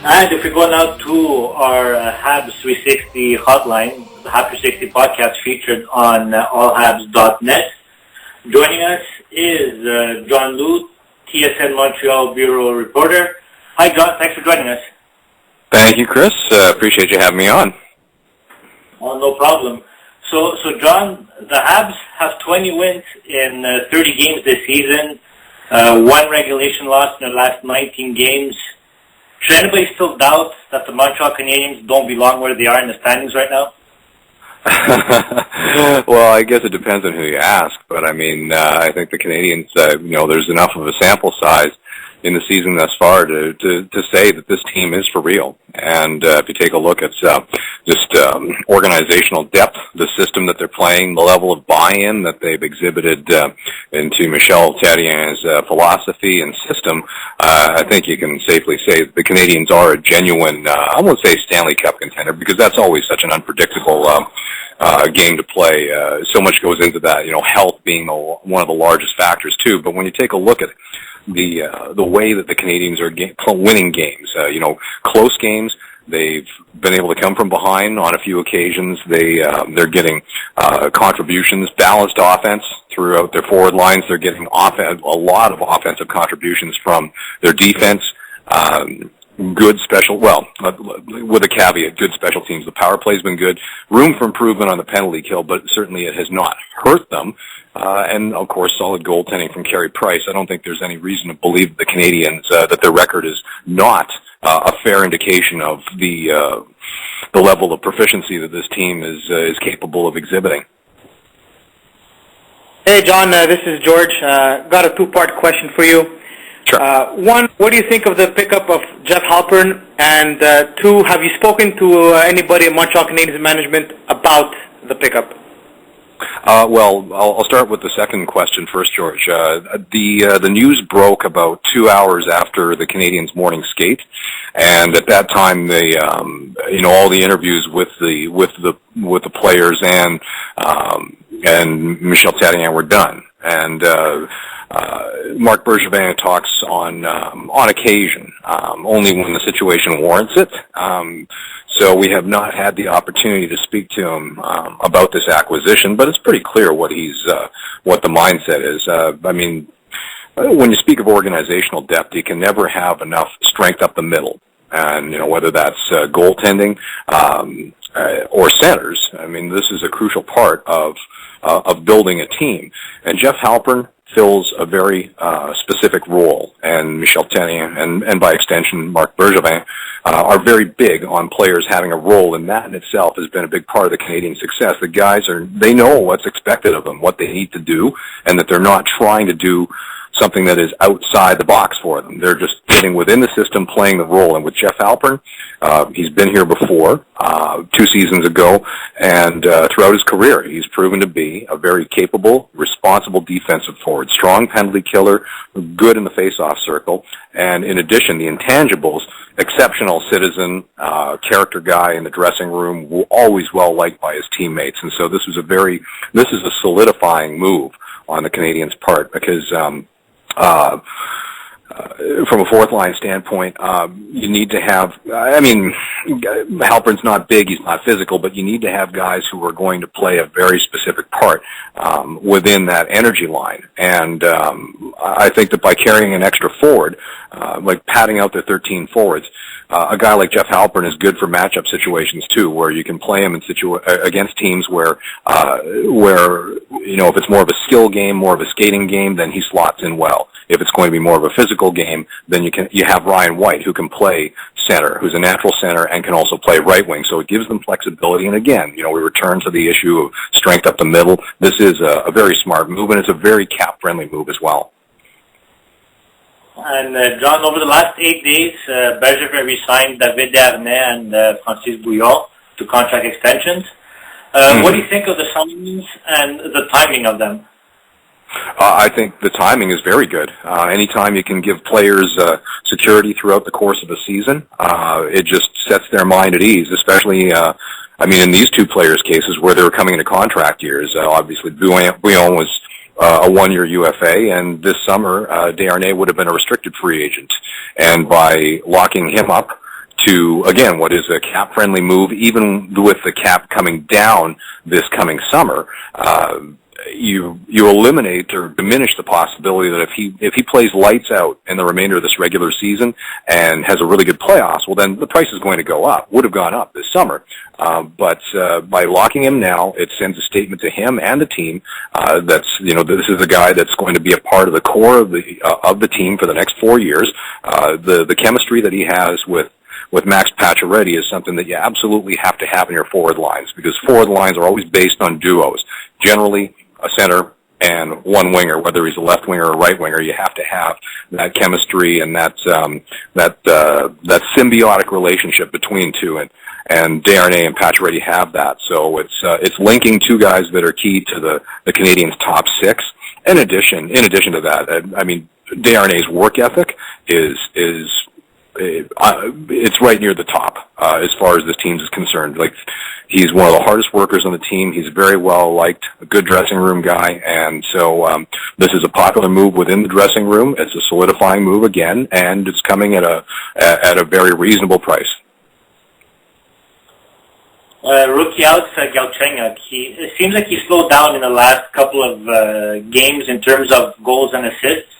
And if we go now to our Habs360 hotline, the Habs360 podcast featured on allhabs.net. Joining us is John Liu, TSN Montreal Bureau reporter. Hi, John. Thanks for joining us. Thank you, Chris. Appreciate you having me on. Oh, no problem. So John, the Habs have 20 wins in 30 games this season, one regulation loss in their last 19 games. Should anybody still doubt that the Montreal Canadiens don't belong where they are in the standings right now? Well, I guess it depends on who you ask, but I mean, I think the Canadiens, there's enough of a sample size in the season thus far to say that this team is for real. And if you take a look at just organizational depth, the system that they're playing, the level of buy-in that they've exhibited into Michel Therrien's philosophy and system, I think you can safely say that the Canadiens are a genuine, I won't say Stanley Cup contender, because that's always such an unpredictable game to play. So much goes into that, health being one of the largest factors too. But when you take a look at the way that the Canadiens are winning games, close games, they've been able to come from behind on a few occasions. They're getting contributions, balanced offense throughout their forward lines. They're getting a lot of offensive contributions from their defense. Good special, with a caveat, good special teams. The power play's been good. Room for improvement on the penalty kill, but certainly it has not hurt them. And, of course, solid goaltending from Carey Price. I don't think there's any reason to believe that the Canadiens, that their record is not a fair indication of the level of proficiency that this team is capable of exhibiting. Hey, John, this is George. Got a two-part question for you. Sure. One, what do you think of the pickup of Jeff Halpern? And two, have you spoken to anybody at Montreal Canadiens management about the pickup? I'll start with the second question first, George. The news broke about 2 hours after the Canadiens' morning skate, and at that time, all the interviews with the players and Michel Therrien were done, and Marc Bergevin talks on occasion, only when the situation warrants it. So we have not had the opportunity to speak to him about this acquisition, but it's pretty clear what the mindset is. I mean, when you speak of organizational depth, you can never have enough strength up the middle, and whether that's goaltending or centers. I mean, this is a crucial part of building a team, and Jeff Halpern fills a very specific role, and Michel Therrien and by extension Marc Bergevin are very big on players having a role, and that in itself has been a big part of the Canadian success. The guys they know what's expected of them, what they need to do, and that they're not trying to do something that is outside the box for them. They're just getting within the system, playing the role. And with Jeff Halpern, he's been here before, 2 seasons ago, and throughout his career, he's proven to be a very capable, responsible defensive forward, strong penalty killer, good in the face-off circle, and in addition, the intangibles, exceptional citizen, character guy in the dressing room, always well-liked by his teammates. And so this is a solidifying move on the Canadiens' part, because from a fourth-line standpoint, you need to have, Halpern's not big, he's not physical, but you need to have guys who are going to play a very specific part within that energy line. And I think that by carrying an extra forward, like padding out the 13 forwards, a guy like Jeff Halpern is good for matchup situations too, where you can play him against teams where if it's more of a skill game, more of a skating game, then he slots in well. If it's going to be more of a physical game, then you have Ryan White, who can play center, who's a natural center and can also play right wing. So it gives them flexibility. And again, we return to the issue of strength up the middle. This is a very smart move, and it's a very cap-friendly move as well. And John, over the last 8 days, Bergevin re-signed David Desharnais and Francis Bouillon to contract extensions. What do you think of the signings and the timing of them? I think the timing is very good. Anytime you can give players security throughout the course of a season, it just sets their mind at ease, especially, in these two players' cases where they were coming into contract years. Obviously, Bouillon was a 1-year UFA, and this summer, Desharnais would have been a restricted free agent. And by locking him up to, again, what is a cap-friendly move, even with the cap coming down this coming summer. You eliminate or diminish the possibility that if he plays lights out in the remainder of this regular season and has a really good playoffs, well, then the price is going to go up. Would have gone up this summer, but by locking him now, it sends a statement to him and the team that's this is a guy that's going to be a part of the core of the team for the next 4 years. The chemistry that he has with Max Pacioretty is something that you absolutely have to have in your forward lines, because forward lines are always based on duos. Generally, a center and one winger, whether he's a left winger or a right winger, you have to have that chemistry and that symbiotic relationship between two, and Desharnais and Pacioretty have that. So it's linking two guys that are key to the Canadiens' top six. In addition to that, I mean, Desharnais' work ethic is it's right near the top as far as this team is concerned. Like, he's one of the hardest workers on the team. He's very well liked, a good dressing room guy, and so this is a popular move within the dressing room. It's a solidifying move again, and it's coming at a very reasonable price. Rookie Alex Galchenyuk, it seems like he slowed down in the last couple of games in terms of goals and assists.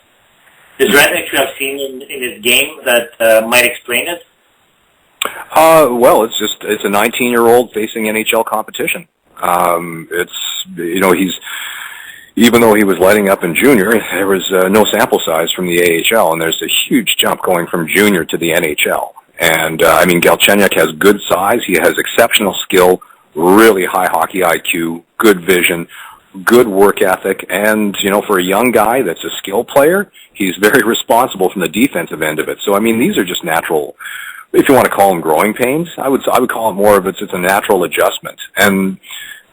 Is there anything you have seen in his game that might explain it? Well, it's a 19-year-old facing NHL competition. He's, even though he was lighting up in junior, there was no sample size from the AHL, and there's a huge jump going from junior to the NHL. And Galchenyuk has good size, he has exceptional skill, really high hockey IQ, good vision, good work ethic, and for a young guy that's a skill player, he's very responsible from the defensive end of it. So these are just natural, if you want to call them growing pains. I would call it more of it's a natural adjustment, and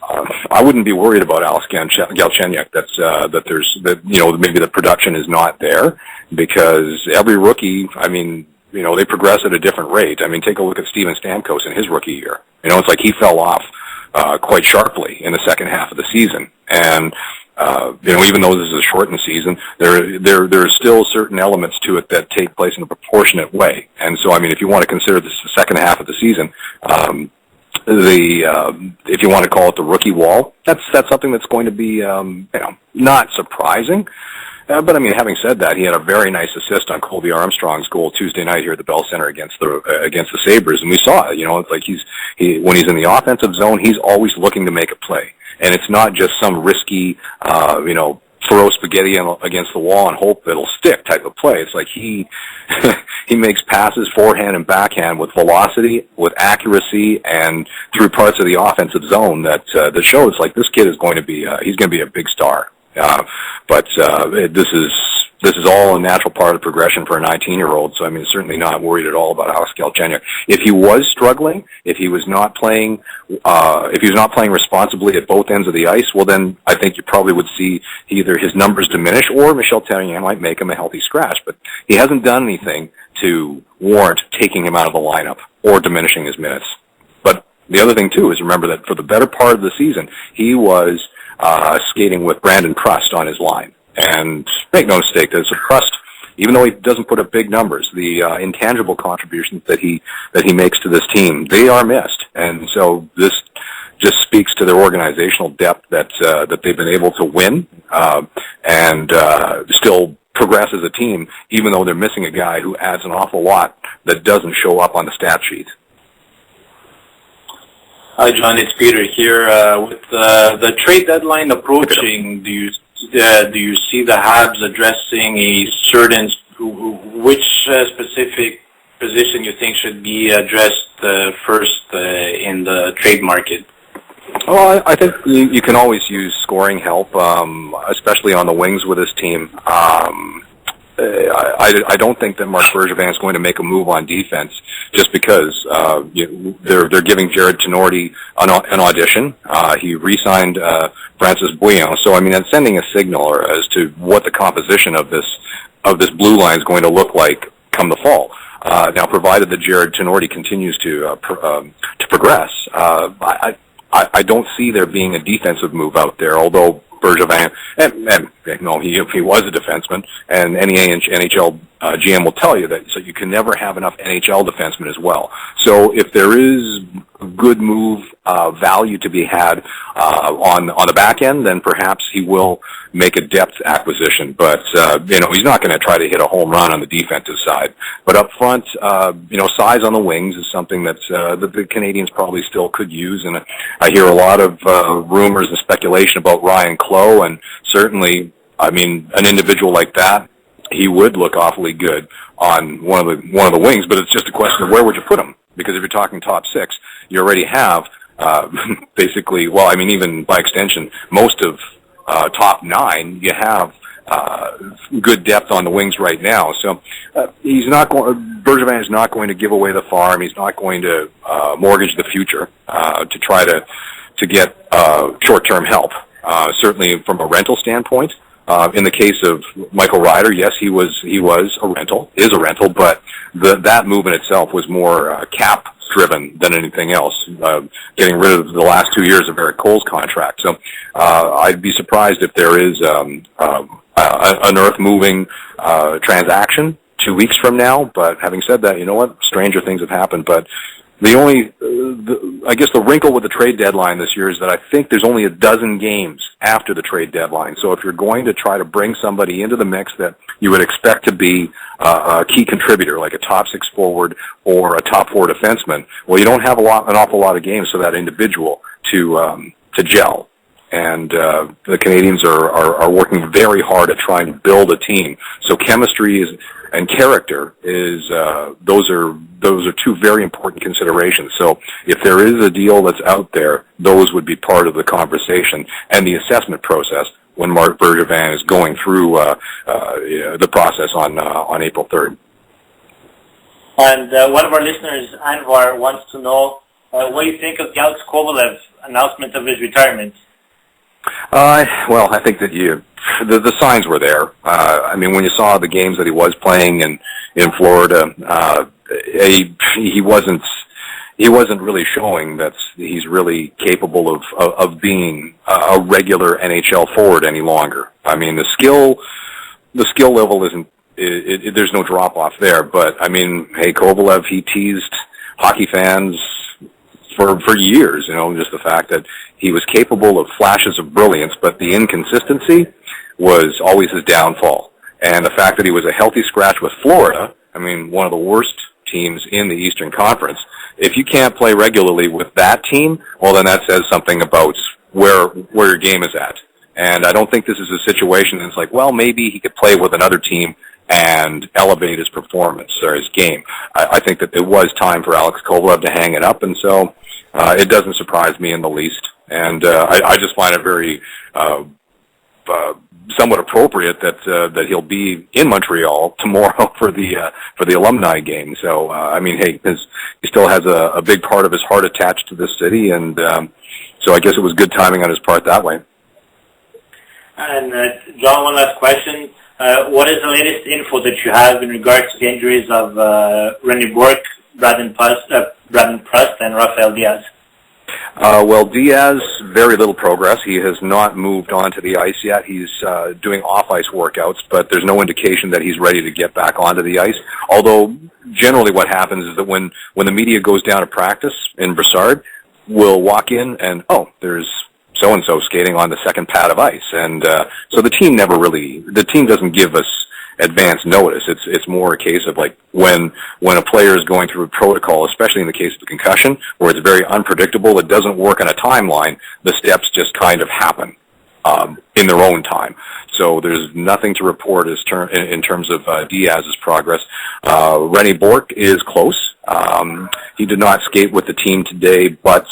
I wouldn't be worried about Alex Galchenyuk that maybe the production is not there, because every rookie, they progress at a different rate. Take a look at Steven Stamkos in his rookie year. It's like he fell off quite sharply in the second half of the season, and even though this is a shortened season, there are still certain elements to it that take place in a proportionate way. And so, if you want to consider this the second half of the season, if you want to call it the rookie wall, that's something that's going to be not surprising. But having said that, he had a very nice assist on Colby Armstrong's goal Tuesday night here at the Bell Center against the Sabres, and we saw it. It's like when he's in the offensive zone, he's always looking to make a play, and it's not just some risky, throw spaghetti against the wall and hope it'll stick type of play. It's like he makes passes forehand and backhand with velocity, with accuracy, and through parts of the offensive zone that shows like this kid is going to be he's going to be a big star. But this is all a natural part of progression for a 19-year-old. So certainly not worried at all about Alex Galchenyuk. If he was struggling, if he was not playing responsibly at both ends of the ice, well then I think you probably would see either his numbers diminish or Michel Therrien might make him a healthy scratch. But he hasn't done anything to warrant taking him out of the lineup or diminishing his minutes. But the other thing too is remember that for the better part of the season, he was skating with Brandon Prust on his line. And make no mistake, there's a Prust, even though he doesn't put up big numbers, the intangible contributions that he makes to this team, they are missed. And so this just speaks to their organizational depth that they've been able to win and still progress as a team, even though they're missing a guy who adds an awful lot that doesn't show up on the stat sheet. Hi, John. It's Peter here. With the trade deadline approaching, do you see the Habs addressing a certain which specific position you think should be addressed first in the trade market? Well, I think you can always use scoring help, especially on the wings with this team. I don't think that Marc Bergevin is going to make a move on defense just because they're giving Jared Tenorti an audition. He re-signed Francis Bouillon, so that's sending a signal as to what the composition of this blue line is going to look like come the fall. Now, provided that Jared Tenorti continues to progress, I don't see there being a defensive move out there, although Bergevin, and if he was a defenseman, and any NHL GM will tell you that, so you can never have enough NHL defensemen as well. So if there is good move value to be had on the back end, then perhaps he will make a depth acquisition. But he's not going to try to hit a home run on the defensive side. But up front, size on the wings is something that the Canadians probably still could use. And I hear a lot of rumors and speculation about Ryan Clough, and certainly, I mean, an individual like that, he would look awfully good on one of the wings. But it's just a question of where would you put him? Because if you're talking top six, you already have basically, well, I mean, even by extension, most of top nine, you have good depth on the wings right now. So Bergevin is not going to give away the farm. He's not going to mortgage the future to try to get short-term help. Certainly from a rental standpoint. In the case of Michael Ryder, yes, he is a rental, but that move in itself was more cap-driven than anything else, getting rid of the last 2 years of Eric Cole's contract. So I'd be surprised if there is an earth-moving transaction 2 weeks from now. But having said that, you know what? Stranger things have happened. But I guess the wrinkle with the trade deadline this year is that I think there's only a dozen games after the trade deadline. So if you're going to try to bring somebody into the mix that you would expect to be a key contributor, like a top six forward or a top four defenseman, well, you don't have an awful lot of games for that individual to gel. And the Canadians are working very hard at trying to build a team. So chemistry and character is those are two very important considerations. So if there is a deal that's out there, those would be part of the conversation and the assessment process when Marc Bergevin is going through the process on April 3rd. And one of our listeners, Anvar, wants to know what do you think of Alex Kovalev's announcement of his retirement? Well, I think that the signs were there. I mean, when you saw the games that he was playing in Florida, he wasn't really showing that he's really capable of being a regular NHL forward any longer. I mean, the skill level isn't. There's no drop off there. But I mean, hey, Kovalev, he teased hockey fans for years, just the fact that he was capable of flashes of brilliance, but the inconsistency was always his downfall. And the fact that he was a healthy scratch with Florida, I mean, one of the worst teams in the Eastern Conference, if you can't play regularly with that team, well, then that says something about where your game is at. And I don't think this is a situation that's like, well, maybe he could play with another team and elevate his performance or his game. I think that it was time for Alex Kovalev to hang it up, and so it doesn't surprise me in the least. And I just find it very somewhat appropriate that he'll be in Montreal tomorrow for the alumni game. So I mean, hey, he still has a big part of his heart attached to this city, and so I guess it was good timing on his part that way. And John, one last question. What is the latest info that you have in regards to the injuries of René Bourque, Braden Prust, and Rafael Diaz? Well, Diaz, very little progress. He has not moved on to the ice yet. He's doing off-ice workouts, but there's no indication that he's ready to get back onto the ice. Although, generally what happens is that when the media goes down to practice in Brassard, we'll walk in and, there's so-and-so skating on the second pad of ice. And so the team doesn't give us advance notice. It's more a case of like when a player is going through a protocol, especially in the case of the concussion, where it's very unpredictable, it doesn't work on a timeline, the steps just kind of happen in their own time. So there's nothing to report in terms of Diaz's progress. René Bourque is close. He did not skate with the team today, but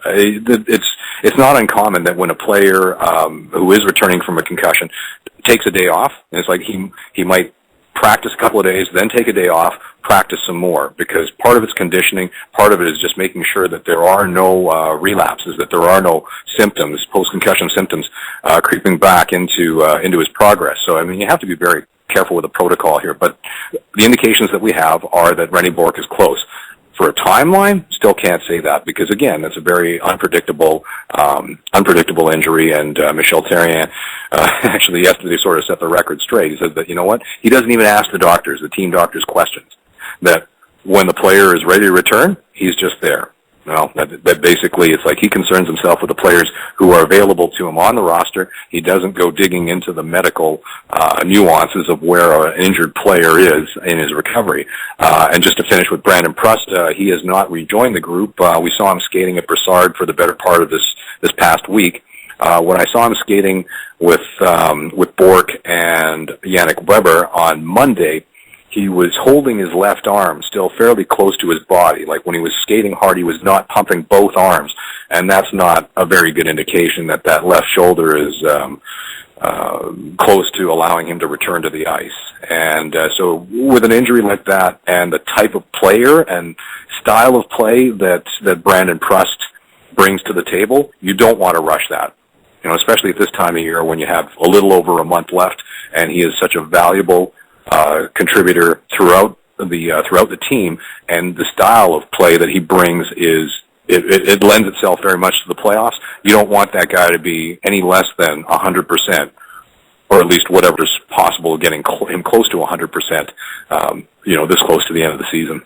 it's not uncommon that when a player who is returning from a concussion takes a day off, and it's like he might practice a couple of days, then take a day off, practice some more, because part of it's conditioning, part of it is just making sure that there are no relapses, that there are no symptoms, post-concussion symptoms, creeping back into his progress. So, I mean, you have to be very careful with the protocol here, but the indications that we have are that René Bourque is close. For a timeline, still can't say that because again, that's a very unpredictable injury. And Michel Therrien actually yesterday sort of set the record straight. He said that, you know what, he doesn't even ask the team doctors questions. That when the player is ready to return, he's just there. Well, that basically it's like he concerns himself with the players who are available to him on the roster. He doesn't go digging into the medical nuances of where an injured player is in his recovery. And just to finish with Brandon Prust, he has not rejoined the group. We saw him skating at Brassard for the better part of this past week. When I saw him skating with Bork and Yannick Weber on Monday, he was holding his left arm still fairly close to his body. Like when he was skating hard, he was not pumping both arms. And that's not a very good indication that that left shoulder is close to allowing him to return to the ice. And so with an injury like that and the type of player and style of play that Brandon Prust brings to the table, you don't want to rush that. You know, especially at this time of year when you have a little over a month left and he is such a valuable contributor throughout the team, and the style of play that he brings it lends itself very much to the playoffs. You don't want that guy to be any less than 100%, or at least whatever is possible, getting him close to 100%. This close to the end of the season.